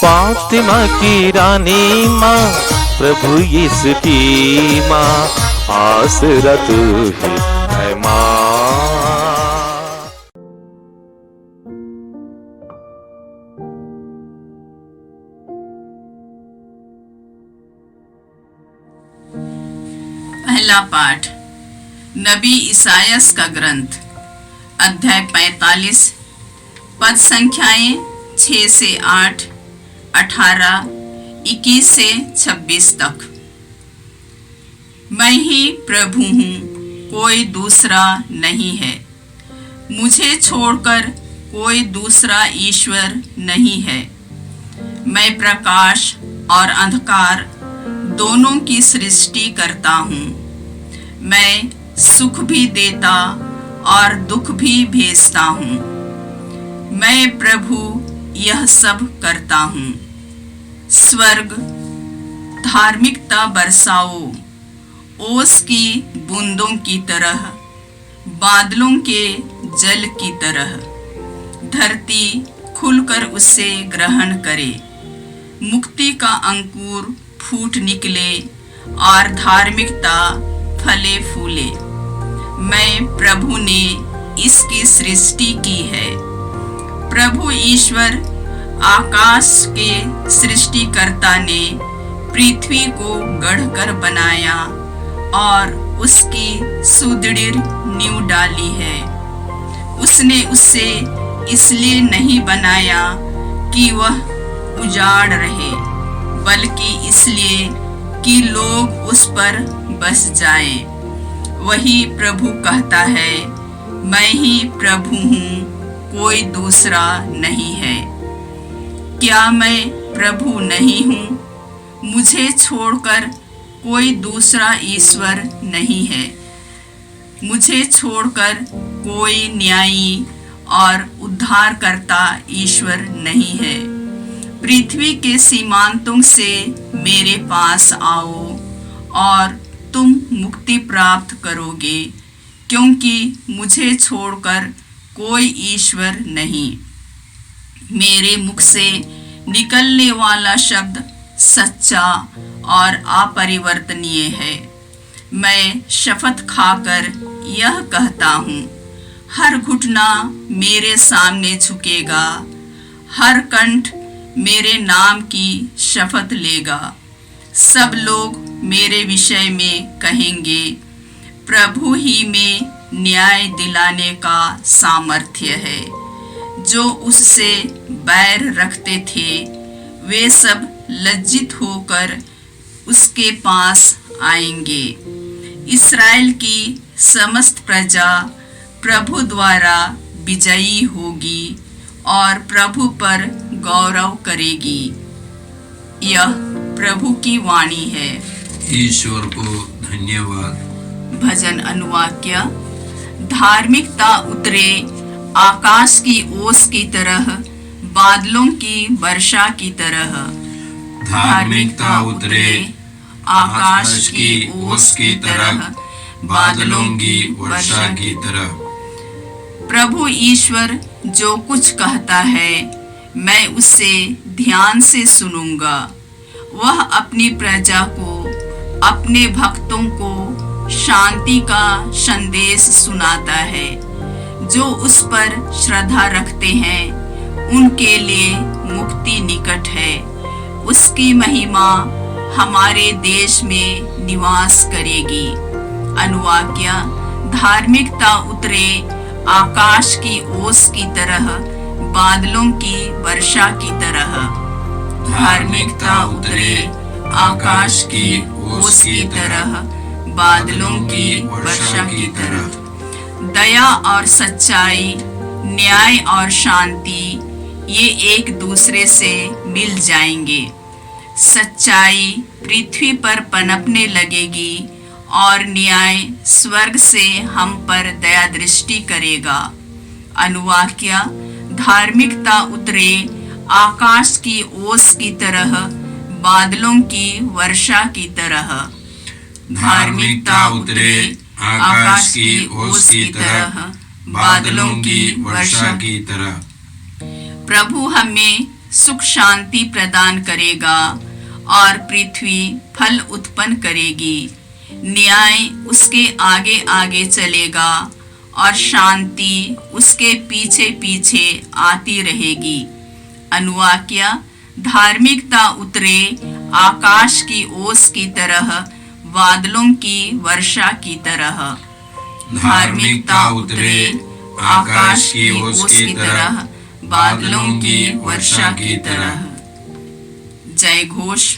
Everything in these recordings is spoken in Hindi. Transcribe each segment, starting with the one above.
फातिमा की रानी माँ, प्रभु यीशु की माँ, आसरा तू ही है माँ। पहला पाठ नबी इसायास का ग्रंथ, अध्याय 45, पद संख्याएं 6 से 8, 18, 21 से 26 तक। मैं ही प्रभु हूँ, कोई दूसरा नहीं है। मुझे छोड़कर कोई दूसरा ईश्वर नहीं है। मैं प्रकाश और अंधकार दोनों की सृष्टि करता हूँ। मैं सुख भी देता और दुख भी भेजता हूँ। मैं प्रभु यह सब करता हूँ। स्वर्ग धार्मिकता बरसाओ, ओस की बूंदों की तरह, बादलों के जल की तरह। धरती खुलकर उसे ग्रहण करे, मुक्ति का अंकुर फूट निकले और धार्मिकता फले फूले। मैं प्रभु ने इसकी सृष्टि की है। प्रभु ईश्वर आकाश के सृष्टिकर्ता ने पृथ्वी को गढ़कर बनाया और उसकी सुदृढ़ नींव डाली है। उसने उसे इसलिए नहीं बनाया कि वह उजाड़ रहे, बल्कि इसलिए कि लोग उस पर बस जाएं। वही प्रभु कहता है, मैं ही प्रभु हूँ, कोई दूसरा नहीं है। क्या मैं प्रभु नहीं हूँ? मुझे छोड़कर कोई दूसरा ईश्वर नहीं है। मुझे छोड़कर कोई न्यायी और उद्धारकर्ता ईश्वर नहीं है। पृथ्वी के सीमांतों से मेरे पास आओ और तुम मुक्ति प्राप्त करोगे, क्योंकि मुझे छोड़कर कोई ईश्वर नहीं। मेरे मुख से निकलने वाला शब्द सच्चा और अपरिवर्तनीय है। मैं शपथ खाकर यह कहता हूँ, हर घुटना मेरे सामने झुकेगा, हर कंठ मेरे नाम की शपथ लेगा। सब लोग मेरे विषय में कहेंगे, प्रभु ही में न्याय दिलाने का सामर्थ्य है। जो उससे बैर रखते थे वे सब लज्जित होकर उसके पास आएंगे। इस्राएल की समस्त प्रजा प्रभु द्वारा विजयी होगी और प्रभु पर गौरव करेगी। यह प्रभु की वाणी है। ईश्वर को धन्यवाद। भजन अनुवाक्य। धार्मिकता उतरे आकाश की ओस की तरह, बादलों की वर्षा की तरह। धार्मिकता उतरे आकाश की ओस की तरह, बादलों की वर्षा की तरह। प्रभु ईश्वर जो कुछ कहता है मैं उसे ध्यान से सुनूंगा। वह अपनी प्रजा को, अपने भक्तों को शांति का संदेश सुनाता है। जो उस पर श्रद्धा रखते हैं उनके लिए मुक्ति निकट है। उसकी महिमा हमारे देश में निवास करेगी। अनुवाक्य। धार्मिकता उतरे आकाश की ओस की तरह, बादलों की वर्षा की तरह। धार्मिकता उतरे आकाश की ओस की तरह, बादलों की वर्षा की तरह। दया और सच्चाई, न्याय और शांति ये एक दूसरे से मिल जाएंगे। सच्चाई पृथ्वी पर पनपने लगेगी और न्याय स्वर्ग से हम पर दया दृष्टि करेगा। अनुवाक्य। धार्मिकता उतरे आकाश की ओस की तरह, बादलों की वर्षा की तरह। धार्मिकता उतरे आकाश की ओस की तरह, बादलों की वर्षा की तरह। प्रभु हमें सुख शांति प्रदान करेगा और पृथ्वी फल उत्पन्न करेगी। न्याय उसके आगे आगे चलेगा और शांति उसके पीछे पीछे आती रहेगी। अनुवाक्य, धार्मिकता उतरे आकाश की ओस की तरह, बादलों की वर्षा की तरह। धार्मिकता उतरे आकाश की ओस की तरह, बादलों की वर्षा की तरह। जय घोष,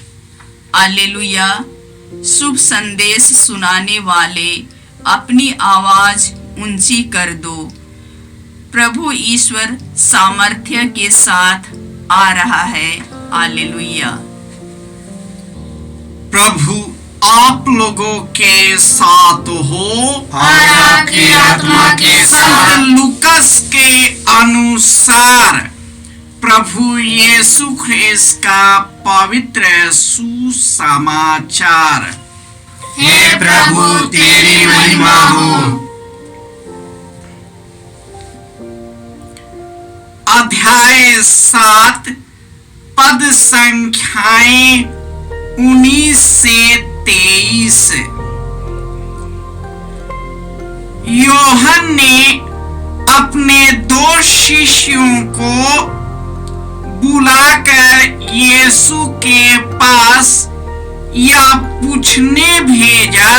हालेलुया। शुभ संदेश सुनाने वाले अपनी आवाज ऊंची कर दो। प्रभु ईश्वर सामर्थ्य के साथ आ रहा है। हालेलुया। प्रभु आप लोगों के साथ हो और आपकी आत्मा के साथ। संत लूकास के अनुसार प्रभु यीशु ख्रिस्त का पवित्र सुसमाचार। हे प्रभु तेरी महिमा हो। अध्याय 7 पद संख्याएं 19 से 23। यूहन्ना ने अपने 2 शिष्यों को बुलाकर यीशु के पास यह पूछने भेजा,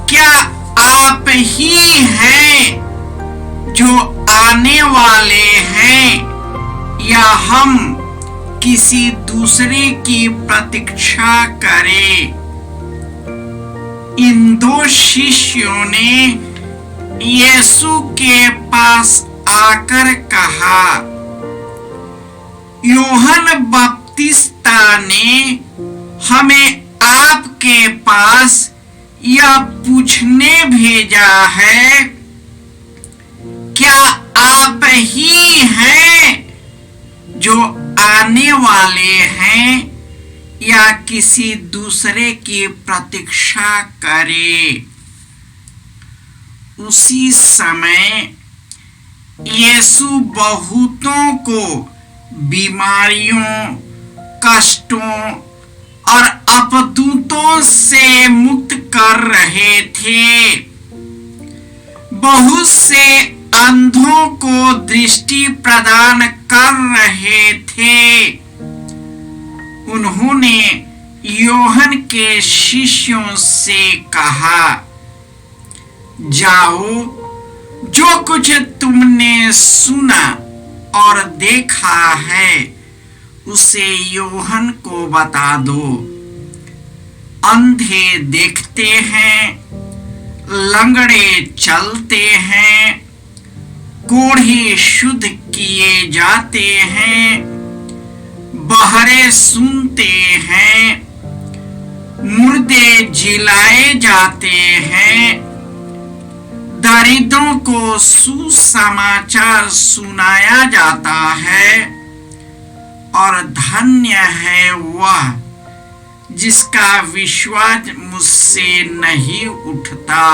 क्या आप ही हैं जो आने वाले हैं या हम किसी दूसरे की प्रतीक्षा करें? इन 2 शिष्यों ने यीशु के पास आकर कहा, यूहन्ना बपतिस्ता ने हमें आपके पास यह पूछने भेजा है, क्या आप ही हैं जो आने वाले हैं या किसी दूसरे की प्रतीक्षा करें? उसी समय यीशु बहुतों को बीमारियों, कष्टों और अपदूतों से मुक्त कर रहे थे। बहुत से अंधों को दृष्टि प्रदान कर रहे थे। उन्होंने यूहन्ना के शिष्यों से कहा, जाओ, जो कुछ तुमने सुना और देखा है उसे यूहन्ना को बता दो। अंधे देखते हैं, लंगड़े चलते हैं, कोढ़े शुद्ध किए जाते हैं, बहरे सुनते हैं, मुर्दे जिलाए जाते हैं, दरिद्रों को सुसमाचार सुनाया जाता है और धन्य है वह जिसका विश्वास मुझसे नहीं उठता।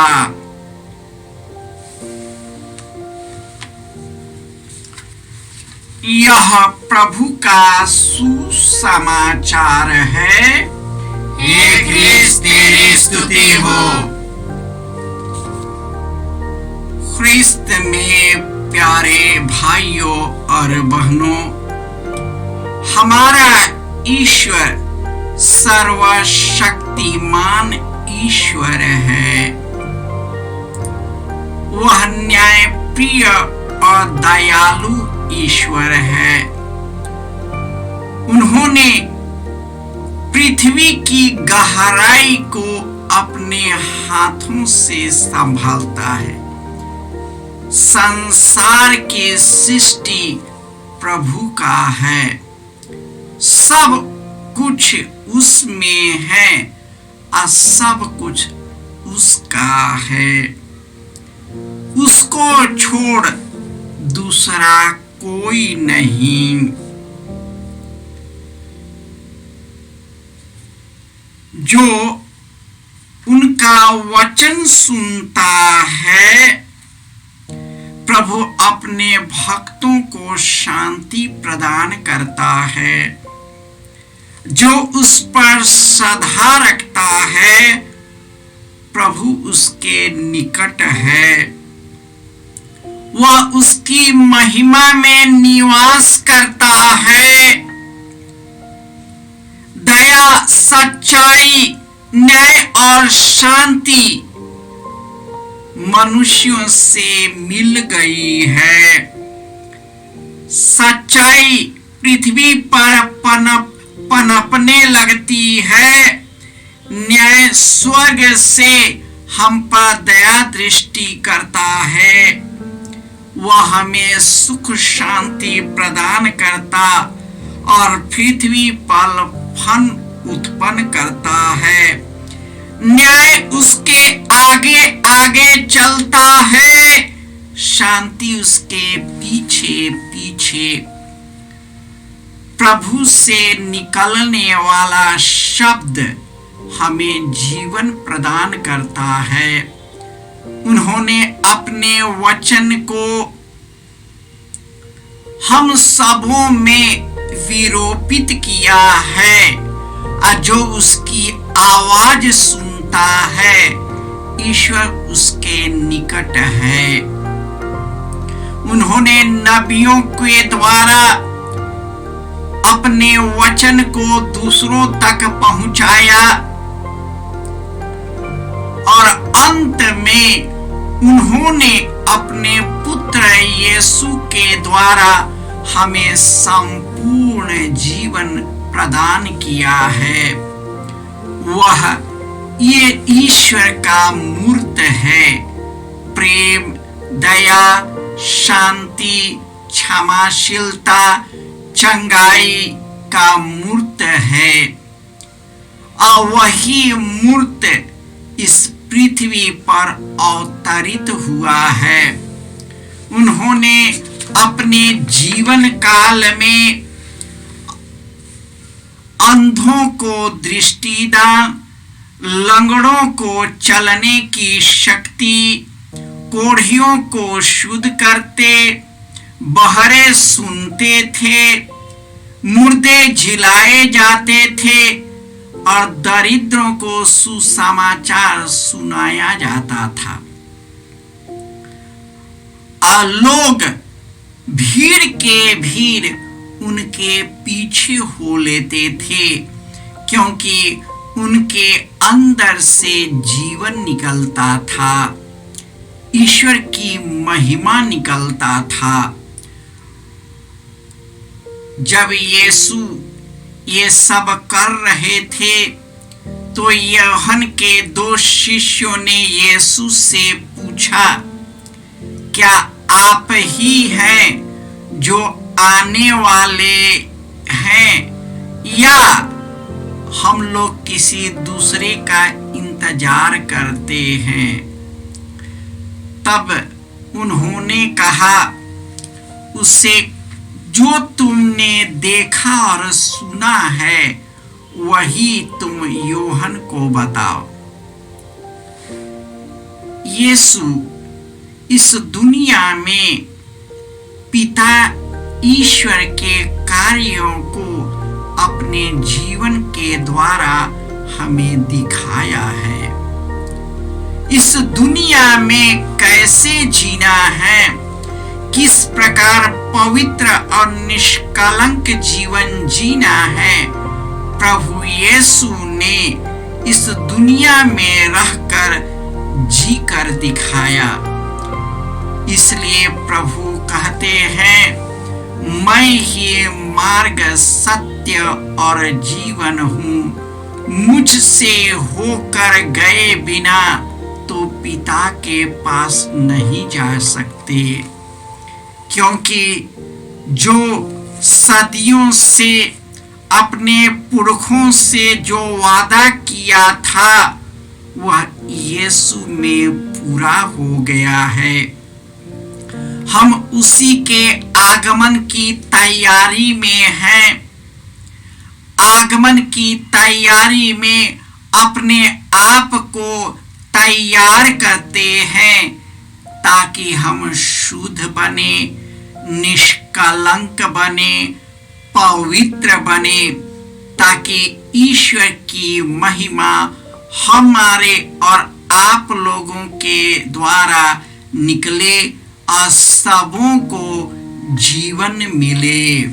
यह प्रभु का सुसमाचार है। हे ख्रिस्त तेरी स्तुति हो। ख्रिस्त में प्यारे भाइयों और बहनों, हमारा ईश्वर सर्वशक्तिमान ईश्वर है। वह न्यायप्रिय और दयालु ईश्वर है। उन्होंने पृथ्वी की गहराई को अपने हाथों से संभालता है। संसार की सृष्टि प्रभु का है। सब कुछ उसमें है और सब कुछ उसका है। उसको छोड़ दूसरा कोई नहीं। जो उनका वचन सुनता है, प्रभु अपने भक्तों को शांति प्रदान करता है। जो उस पर श्रद्धा रखता है, प्रभु उसके निकट है। वह उसकी महिमा में निवास करता है। दया, सच्चाई, न्याय और शांति मनुष्यों से मिल गई है। सच्चाई पृथ्वी पर पनपने लगती है। न्याय स्वर्ग से हम पर दया दृष्टि करता है। वह हमें सुख शांति प्रदान करता और पृथ्वी पर फल उत्पन्न करता है। न्याय उसके आगे आगे चलता है, शांति उसके पीछे पीछे। प्रभु से निकलने वाला शब्द हमें जीवन प्रदान करता है। उन्होंने अपने वचन को हम सबों में विरोपित किया है। जो उसकी आवाज सुनता है, ईश्वर उसके निकट है। उन्होंने नबियों के द्वारा अपने वचन को दूसरों तक पहुंचाया और अंत में उन्होंने अपने पुत्र यीशु के द्वारा हमें संपूर्ण जीवन प्रदान किया है। वह ये ईश्वर का मूर्त है। प्रेम, दया, शांति, क्षमाशीलता, चंगाई का मूर्त है और वही मूर्त इस पृथ्वी पर अवतरित हुआ है। उन्होंने अपने जीवन काल में अंधों को दृष्टिदान, लंगड़ों को चलने की शक्ति, कोढ़ियों को शुद्ध करते, बहरे सुनते थे, मुर्दे झिलाए जाते थे और दरिद्रों को सुसमाचार सुनाया जाता था। और लोग भीड़ के भीड़ उनके पीछे हो लेते थे, क्योंकि उनके अंदर से जीवन निकलता था, ईश्वर की महिमा निकलता था। जब यीशु ये सब कर रहे थे तो यूहन्ना के 2 शिष्यों ने यीशु से पूछा, क्या आप ही हैं जो आने वाले हैं या हम लोग किसी दूसरे का इंतजार करते हैं? तब उन्होंने कहा उससे, जो तुमने देखा और सुना है वही तुम यूहन्ना को बताओ। यीशु इस दुनिया में पिता ईश्वर के कार्यों को अपने जीवन के द्वारा हमें दिखाया है। इस दुनिया में कैसे जीना है, किस प्रकार पवित्र और निष्कलंक जीवन जीना है, प्रभु यीशु ने इस दुनिया में रहकर जी कर दिखाया। इसलिए प्रभु कहते हैं, मैं ही मार्ग, सत्य और जीवन हूँ। मुझसे होकर गए बिना तो पिता के पास नहीं जा सकते। क्योंकि जो सदियों से अपने पुरखों से जो वादा किया था वह यीशु में पूरा हो गया है। हम उसी के आगमन की तैयारी में हैं। आगमन की तैयारी में अपने आप को तैयार करते हैं ताकि हम शुद्ध बने, निष्कलंक बने, पवित्र बने, ताकि ईश्वर की महिमा हमारे और आप लोगों के द्वारा निकले और सबों को जीवन मिले।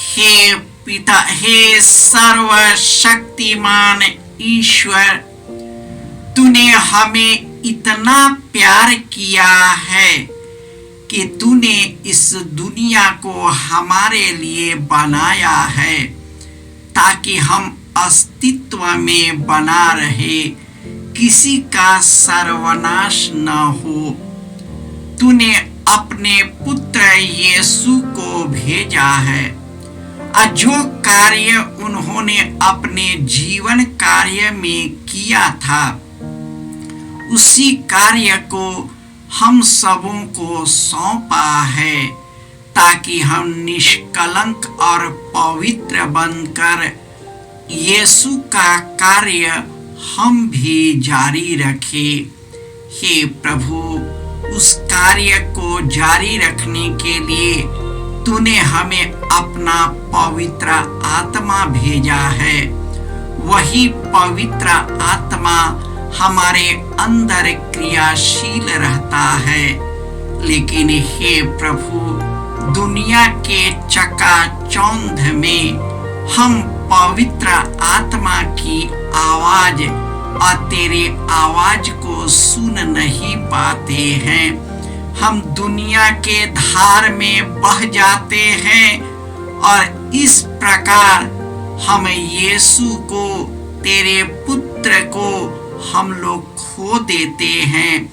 हे पिता, हे सर्वशक्तिमान ईश्वर, तूने हमें इतना प्यार किया है कि तूने इस दुनिया को हमारे लिए बनाया है ताकि हम अस्तित्व में बना रहे, किसी का सर्वनाश न हो। तूने अपने पुत्र यीशु को भेजा है और जो कार्य उन्होंने अपने जीवन कार्य में किया था, उसी कार्य को हम सबों को सौंपा है ताकि हम निष्कलंक और पवित्र बनकर यीशु का कार्य हम भी जारी रखें। हे प्रभु, उस कार्य को जारी रखने के लिए तूने हमें अपना पवित्र आत्मा भेजा है। वही पवित्र आत्मा हमारे अंदर क्रियाशील रहता है। लेकिन हे प्रभु, दुनिया के चकाचौंध में हम पवित्र आत्मा की आवाज और तेरे आवाज को सुन नहीं पाते हैं। हम दुनिया के धार में बह जाते हैं और इस प्रकार हम यीशु को, तेरे पुत्र को हम लोग खो देते हैं।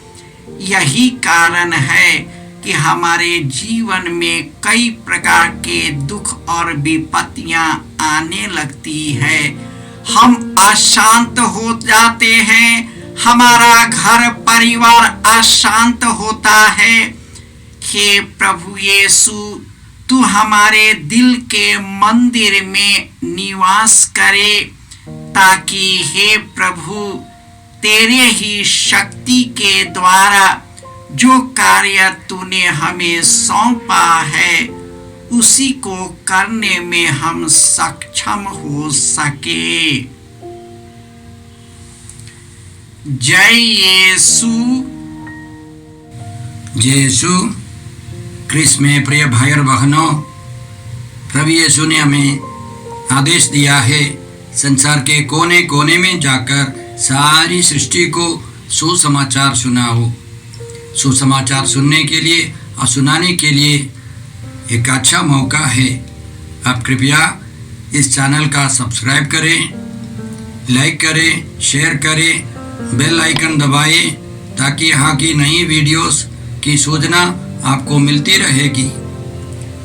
यही कारण है कि हमारे जीवन में कई प्रकार के दुख और विपत्तियां आने लगती है। हम अशांत हो जाते हैं, हमारा घर परिवार अशांत होता है। हे प्रभु यीशु, तू हमारे दिल के मंदिर में निवास करे ताकि हे प्रभु, तेरे ही शक्ति के द्वारा जो कार्य तूने हमें सौंपा है, उसी को करने में हम सक्षम हो सके। जय यीशु। जय यीशु क्रिस्त में प्रिय भाई और बहनों, प्रभु यीशु ने हमें आदेश दिया है संसार के कोने कोने में जाकर सारी सृष्टि को सुसमाचार सुनाओ। सुसमाचार सुनने के लिए और सुनाने के लिए एक अच्छा मौका है। आप कृपया इस चैनल का सब्सक्राइब करें, लाइक करें, शेयर करें, बेल आइकन दबाएं ताकि यहाँ की नई वीडियोस की सूचना आपको मिलती रहेगी।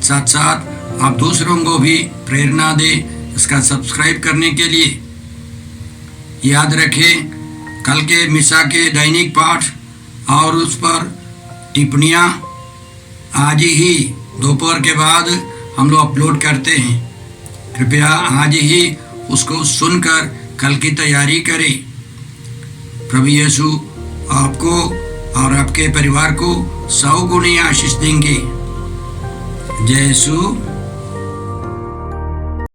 साथ साथ आप दूसरों को भी प्रेरणा दें इसका सब्सक्राइब करने के लिए। याद रखें, कल के मिसा के दैनिक पाठ और उस पर टिप्पणियाँ आज ही दोपहर के बाद हम लोग अपलोड करते हैं। कृपया आज ही उसको सुनकर कल की तैयारी करें। प्रभु यीशु आपको और आपके परिवार को 100 गुनी आशीष देंगे। जय यीशु।